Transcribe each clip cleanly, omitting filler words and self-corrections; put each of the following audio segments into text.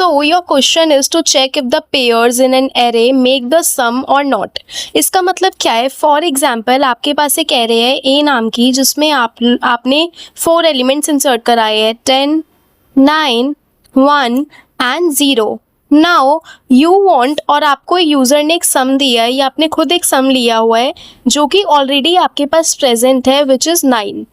So your question is to check if the pairs in an array make the sum or not. इसका मतलब क्या है? For example आपके पास एक array है ए नाम की जिसमें आपने 4 एलिमेंट्स इंसर्ट कराए हैं 10, 9, 1 एंड 0. नाउ यू वांट, और आपको यूज़र ने एक सम दिया है या आपने खुद एक सम लिया हुआ है जो कि ऑलरेडी आपके पास प्रेजेंट है विच इज़ 9.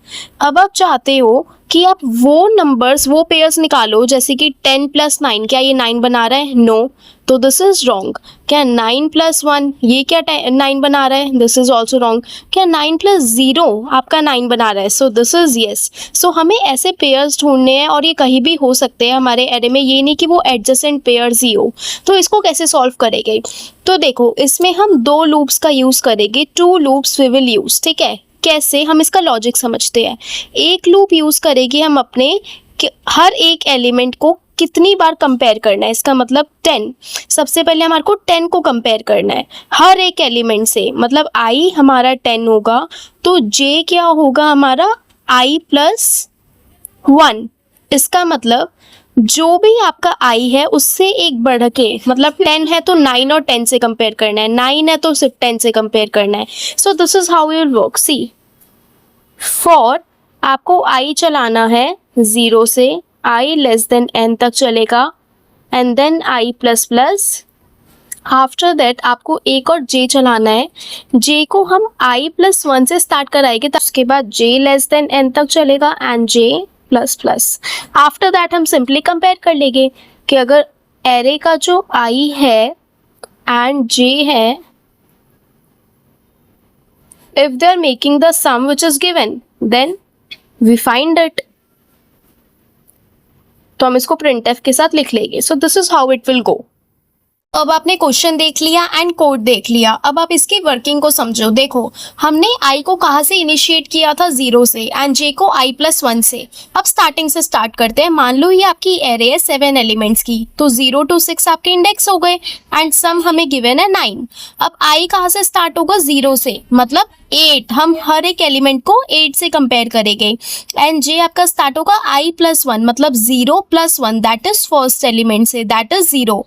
अब आप चाहते हो कि आप वो नंबर्स, वो पेयर्स निकालो, जैसे कि 10 + 9 क्या ये 9 बना रहा है? नो. तो दिस इज़ रॉन्ग. क्या 9 + 1 ये क्या 9 बना रहा है? This is also wrong. क्या 9 + 0 आपका 9 बना रहा है? So this is yes. सो हमें ऐसे पेयर्स ढूंढने हैं और ये कहीं भी हो सकते हैं हमारे एरे में, ये नहीं कि वो एडजेसेंट पेयर्स ही हो. तो इसको कैसे सॉल्व करेंगे? तो देखो, इसमें हम 2 लूप्स का यूज़ करेंगे. 2 लूप्स वी विल यूज़. ठीक है, कैसे हम इसका लॉजिक समझते हैं. एक लूप यूज़ करेंगे हम अपने कि हर एक एलिमेंट को कितनी बार कंपेयर करना है. इसका मतलब 10. सबसे पहले हमारे को 10 को कंपेयर करना है हर एक एलिमेंट से. मतलब i हमारा 10 होगा तो j क्या होगा हमारा? i + 1. इसका मतलब जो भी आपका i है उससे एक बढ़ के, मतलब 10 है तो 9 और 10 से कंपेयर करना है, 9 है तो सिर्फ 10 से कंपेयर करना है. So this is how it work. See, for आपको i चलाना है 0 से i n तक चलेगा and then i ++. After that आपको एक और j चलाना है. j को हम i + 1 से स्टार्ट कराएंगे, तो उसके बाद j n तक चलेगा एंड j++. आफ्टर दैट हम सिंपली कंपेयर कर लेंगे कि अगर एरे का जो i है एंड j है, if they are making the sum which is given, then we find it. तो हम इसको printf के साथ लिख लेंगे. So this is how it will go. अब आपने क्वेश्चन देख लिया एंड कोड देख लिया. अब आप इसकी वर्किंग को समझो. देखो, हमने i को कहाँ से इनिशिएट किया था? 0 से, एंड j को i + 1 से. अब स्टार्टिंग से स्टार्ट करते हैं. मान लो ये आपकी एरे है 7 एलिमेंट्स की, तो 0 to 6 आपके इंडेक्स हो गए एंड सम हमें गिवन है 9. अब i कहाँ से स्टार्ट होगा? 0 से, मतलब 8. हम हर एक एलिमेंट को 8 से कंपेयर करेंगे एंड j आपका स्टार्ट होगा i + 1, मतलब 0 + 1 दैट इज फर्स्ट एलिमेंट से, दैट इज 0.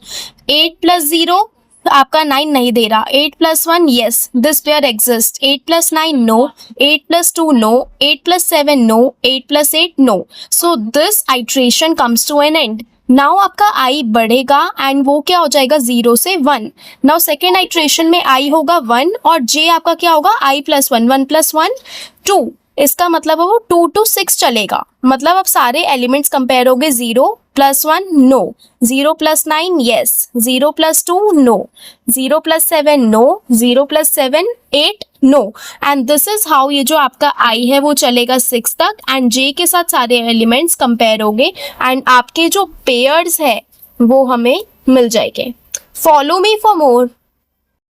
8 + 0 आपका 9 नहीं दे रहा. 8 + 1 yes, this pair exists. 8 + 9 no. 8 + 2 no. 8 + 7 no. 8 + 8 no. So this iteration comes to an end. Now आपका i बढ़ेगा एंड वो क्या हो जाएगा? 0 से 1. नाउ सेकेंड आइट्रेशन में i होगा 1 और j आपका क्या होगा? i + 1. 1 + 1 2. इसका मतलब वो 2 to 6 चलेगा. मतलब अब सारे एलिमेंट्स कंपेयर हो गए. 0 + 1 no. 0 + 9 yes. 0 + 2 no. 0 + 7 no. 0 + 7 8 no. And this is how ये जो आपका i है वो चलेगा 6 तक एंड j के साथ सारे एलिमेंट्स कंपेयर हो गए एंड आपके जो पेयर्स है वो हमें मिल जाएंगे. Follow me for more.